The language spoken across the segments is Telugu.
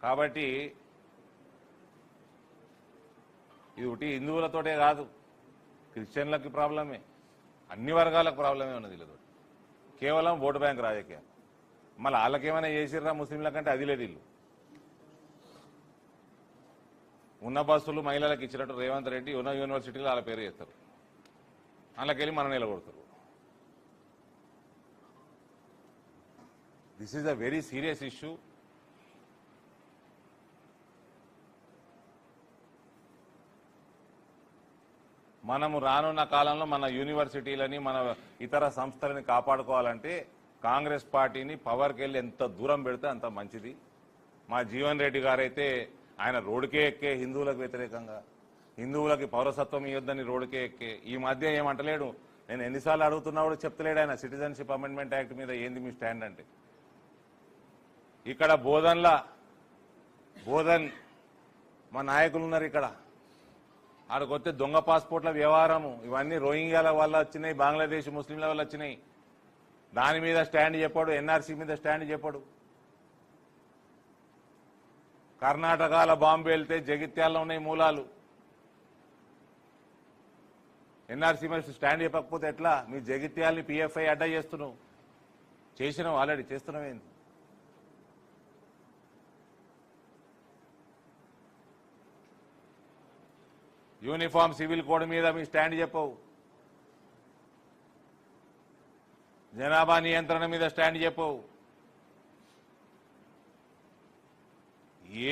కాబట్టి ఇది ఒకటి హిందువులతోటే కాదు, క్రిస్టియన్లకి ప్రాబ్లమే, అన్ని వర్గాలకు ప్రాబ్లమే ఉన్నది వీళ్ళతో. కేవలం ఓటు బ్యాంక్ రాజకీయం. మళ్ళీ వాళ్ళకేమైనా చేసిర్రా ముస్లింల కంటే అది లేదు. వీళ్ళు ఉన్న బస్సులు మహిళలకు ఇచ్చినట్టు రేవంత్ రెడ్డి ఉన్న యూనివర్సిటీలో వాళ్ళ పేరు చేస్తారు, వాళ్ళకెళ్ళి మనం నిలబడతారు. This is a very serious issue. మనము రానున్న కాలంలో మన యూనివర్సిటీలని మన ఇతర సంస్థలని కాపాడుకోవాలంటే కాంగ్రెస్ పార్టీని పవర్కి వెళ్ళి ఎంత దూరం పెడితే అంత మంచిది. మా జీవన్ రెడ్డి గారైతే ఆయన రోడ్డుకే ఎక్కే హిందువులకు వ్యతిరేకంగా, హిందువులకి పౌరసత్వం ఇవ్వద్దని రోడ్డుకే ఎక్కే. ఈ మధ్య ఏమంటలేడు, నేను ఎన్నిసార్లు అడుగుతున్నా కూడా చెప్తలేడు ఆయన సిటిజన్షిప్ అమెండ్మెంట్ యాక్ట్ మీద ఏంది మీ స్టాండ్ అంటే. ఇక్కడ బోధన్ మా నాయకులు ఉన్నారు, ఇక్కడ ఆడకొస్తే దొంగ పాస్పోర్ట్ల వ్యవహారము, ఇవన్నీ రోహింగ్యాల వల్ల వచ్చినాయి, బంగ్లాదేశ్ ముస్లింల వల్ల వచ్చినాయి. దాని మీద స్టాండ్ చెప్పాడు, ఎన్ఆర్సీ మీద స్టాండ్ చెప్పాడు. కర్ణాటకలో బాంబు వెళ్తే జగిత్యాలలో ఉన్నాయి మూలాలు. ఎన్ఆర్సీ మీద స్టాండ్ చెప్పకపోతే ఎట్లా? మీ జగిత్యాలని పిఎఫ్ఐ అడ్డా చేస్తున్నావు, చేసినావు, ఆల్రెడీ చేస్తున్నావేంది? యూనిఫామ్ సివిల్ కోడ్ మీద మీ స్టాండ్ చెప్పవు, జనాభా నియంత్రణ మీద స్టాండ్ చెప్పవు.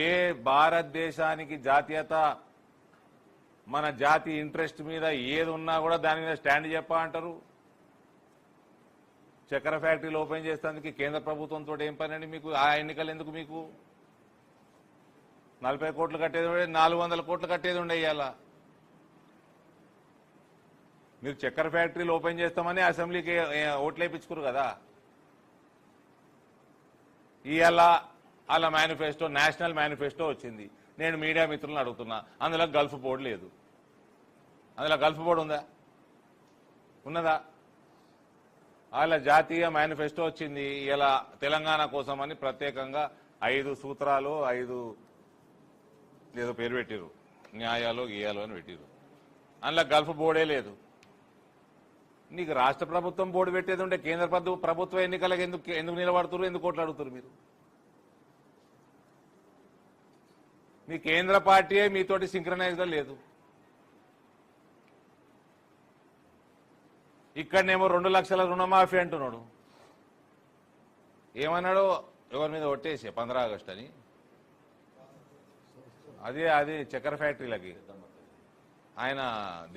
ఏ భారతదేశానికి జాతీయత, మన జాతి ఇంట్రెస్ట్ మీద ఏది ఉన్నా కూడా దాని మీద స్టాండ్ చెప్పా అంటారు. చక్కెర ఫ్యాక్టరీలు ఓపెన్ చేసేందుకు కేంద్ర ప్రభుత్వంతో ఏం పనండి మీకు? ఆ ఎన్నికలు ఎందుకు మీకు? 40 కోట్లు కట్టేది ఉండే, 400 కోట్లు కట్టేది ఉండే. ఇవాళ మీరు చక్కెర ఫ్యాక్టరీలు ఓపెన్ చేస్తామని అసెంబ్లీకి ఓట్లు వేయించుకురు కదా. ఇవాళ అలా మేనిఫెస్టో, నేషనల్ మేనిఫెస్టో వచ్చింది. నేను మీడియా మిత్రులను అడుగుతున్నా, అందులో గల్ఫ్ బోర్డు లేదు. అందులో గల్ఫ్ బోర్డు ఉందా? ఉన్నదా? వాళ్ళ జాతీయ మేనిఫెస్టో వచ్చింది. ఇలా తెలంగాణ కోసం అని ప్రత్యేకంగా 5 సూత్రాలు, 5 ఏదో పేరు పెట్టిరు, న్యాయాలు గీయాలు అని పెట్టిరు. అందులో గల్ఫ్ బోర్డే లేదు. నీకు రాష్ట్ర ప్రభుత్వం బోర్డు పెట్టేది ఉంటే కేంద్ర ప్రభుత్వ ఎన్నికలకు ఎందుకు నిలబడుతున్నారు? ఎందుకు ఓట్లు అడుగుతారు మీరు? మీ కేంద్ర పార్టీయే మీతోటి సింక్రనైజ్గా లేదు. ఇక్కడనేమో 2 లక్షల రుణమాఫీ అంటున్నాడు. ఏమన్నాడు? ఎవరి మీద ఒట్టేసి 15 ఆగస్టు అని. అది చక్కెర ఫ్యాక్టరీలకి ఆయన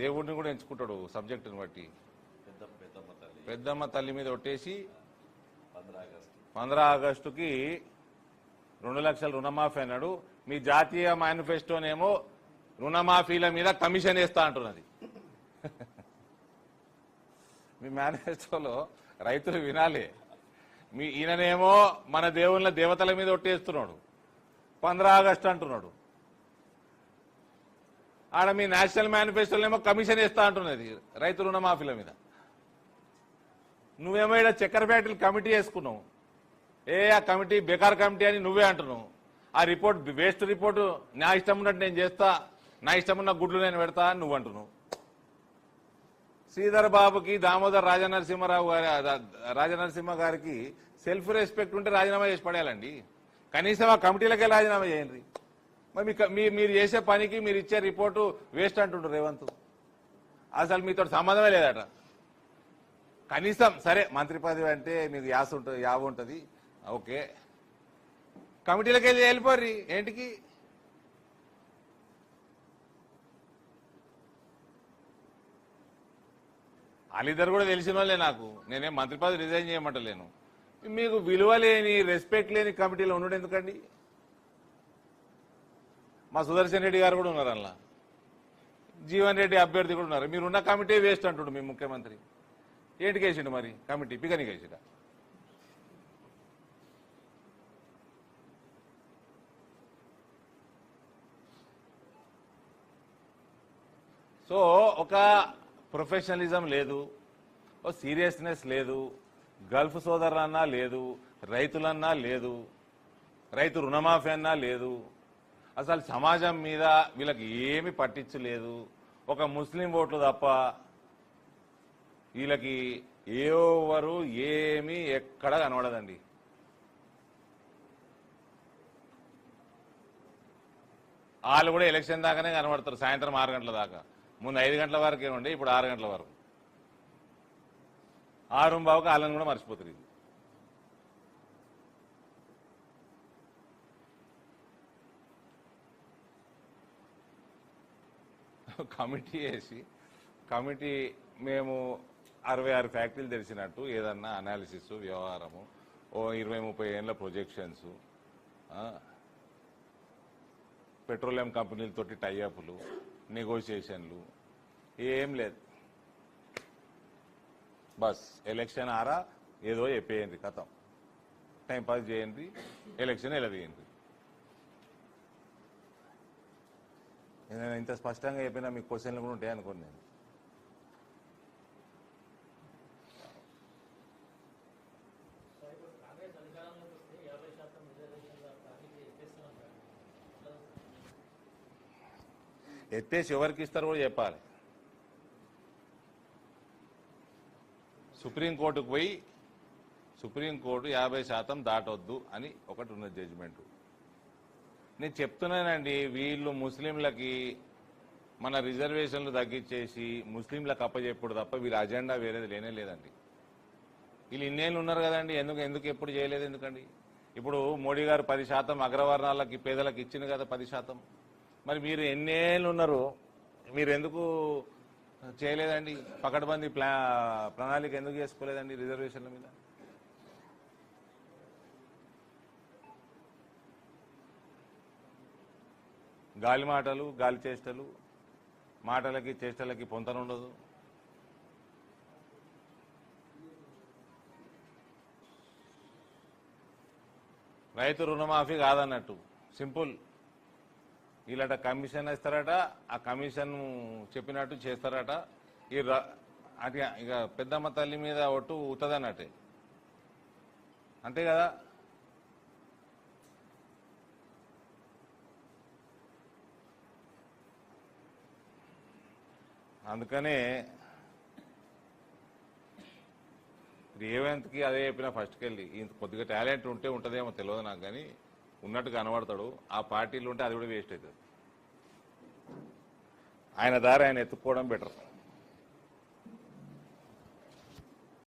దేవుడిని కూడా ఎంచుకుంటాడు సబ్జెక్టుని బట్టి. పెద్దమ్మ తల్లి మీద ఒట్టేసి 15 ఆగస్టుకి 2 లక్షల రుణమాఫీ అన్నాడు. మీ జాతీయ మేనిఫెస్టోనేమో రుణమాఫీల మీద కమిషన్ వేస్తా అంటున్నది. మీ మేనిఫెస్టోలో రైతులు వినాలి. ఈయననేమో మన దేవుళ్ళ దేవతల మీద ఒట్టేస్తున్నాడు, 15 ఆగస్టు అంటున్నాడు. ఆడ మీ నేషనల్ మేనిఫెస్టోలో కమిషన్ వేస్తా అంటున్నది రైతు రుణమాఫీల మీద. నువ్వేమో ఇక్కడ చక్కెర ఫ్యాక్టరీ కమిటీ వేసుకున్నావు. ఆ కమిటీ బేకార్ కమిటీ అని నువ్వే అంటున్నావు. ఆ రిపోర్ట్ వేస్ట్ రిపోర్టు, నా ఇష్టం ఉన్నట్టు నేను చేస్తా, నా ఇష్టం ఉన్న గుడ్లు నేను పెడతా అని నువ్వు అంటున్నావు. శ్రీధర్ బాబుకి, దామోదర్ రాజనరసింహ గారికి సెల్ఫ్ రెస్పెక్ట్ ఉంటే రాజీనామా చేసి పడేయాలండి. కనీసం ఆ కమిటీలకే రాజీనామా చేయండి. మరి మీరు చేసే పనికి మీరు ఇచ్చే రిపోర్టు వేస్ట్ అంటుండ్రు రేవంత్. అసలు మీతో సంబంధమే లేదట. కనీసం సరే మంత్రి పదవి అంటే మీకు యావ ఉంటుంది, ఓకే, కమిటీలకు వెళ్ళిపోర్రి. ఏంటికి? వాళ్ళిద్దరు కూడా తెలిసిన వాళ్ళే నాకు. నేనేం మంత్రి పదవి రిజైన్ చేయమంటలేను. మీకు విలువ లేని, రెస్పెక్ట్ లేని కమిటీలో ఉండడం ఎందుకండి? మా సుదర్శన్ రెడ్డి గారు కూడా ఉన్నారు, అలా జీవన్ రెడ్డి అభ్యర్థి కూడా ఉన్నారు. మీరున్న కమిటీ వేస్ట్ అంటుండు మీ ముఖ్యమంత్రి. ఏంటికి వేసిండు మరి కమిటీ? పికనికి వేసిండ? సో ఒక ప్రొఫెషనలిజం లేదు, ఓ సీరియస్నెస్ లేదు, గల్ఫ్ సోదరులన్నా లేదు, రైతులన్నా లేదు. రైతు రుణమాఫీ అన్నా లేదు. అసలు సమాజం మీద వీళ్ళకి ఏమి పట్టించలేదు. ఒక ముస్లిం ఓట్లు తప్ప వీళ్ళకి ఎవరు ఏమీ ఎక్కడ కనబడదండి. వాళ్ళు కూడా ఎలక్షన్ దాకానే కనబడతారు, సాయంత్రం 6 గంటల దాకా. ముందు 5 గంటల వరకే ఉండే, ఇప్పుడు 6 గంటల వరకు. 6:15కి వాళ్ళని కూడా మర్చిపోతారు. ఇది కమిటీ వేసి మేము 66 ఫ్యాక్టరీలు తెలిసినట్టు ఏదన్నా అనాలిసిస్ వ్యవహారము, ఓ 20-30 ఏళ్ళ ప్రొజెక్షన్స్, పెట్రోలియం కంపెనీలతోటి టైఅప్లు, నెగోషియేషన్లు ఏం లేదు. బస్ ఎలక్షన్ ఆరా ఏదో చెప్పేయండి, కథం టైంపాస్ చేయండి, ఎలక్షన్ ఎలవేయండి. నేను ఇంత స్పష్టంగా చెప్పినా మీకు క్వశ్చన్లు కూడా ఉంటాయి అనుకోండి. నేను ఎత్తేసి ఎవరికి ఇస్తారు కూడా చెప్పాలి. సుప్రీంకోర్టుకు పోయి సుప్రీంకోర్టు 50% దాటొద్దు అని ఒకటి ఉన్న జడ్జిమెంటు. నేను చెప్తున్నానండి, వీళ్ళు ముస్లింలకి మన రిజర్వేషన్లు తగ్గించేసి ముస్లింలకు అప్పచెప్పుడు తప్ప వీళ్ళ అజెండా వేరేది లేనే లేదండి. వీళ్ళు ఇన్నేళ్ళు ఉన్నారు కదండి, ఎందుకు ఎప్పుడు చేయలేదు ఎందుకండి? ఇప్పుడు మోడీ గారు 10% అగ్రవర్ణాలకి పేదలకు ఇచ్చింది కదా 10%. మరి మీరు ఎన్నేళ్ళు ఉన్నారు, మీరు ఎందుకు చేయలేదండి? పకడ్బందీ ప్రణాళిక ఎందుకు చేసుకోలేదండి రిజర్వేషన్ల మీద? గాలి మాటలు, గాలి చేష్టలు, మాటలకి చేష్టలకి పొంతనుండదు. రైతు రుణమాఫీ కాదన్నట్టు సింపుల్. వీళ్ళట కమిషన్ ఇస్తారట, ఆ కమిషన్ చెప్పినట్టు చేస్తారట. అది ఇక పెద్దమ్మ తల్లి మీద ఒట్టు ఉత్తదన్నట్టే, అంతే కదా. అందుకనే రేవంత్కి అదే చెప్పిన ఫస్ట్కి వెళ్ళి, ఇంత కొద్దిగా టాలెంట్ ఉంటే ఉంటుందేమో తెలియదు నాకు, కానీ ఉన్నట్టు కనబడతాడు. ఆ పార్టీలు ఉంటే అది కూడా వేస్ట్ అవుతుంది. ఆయన దారి ఆయన ఎత్తుక్కోవడం బెటర్.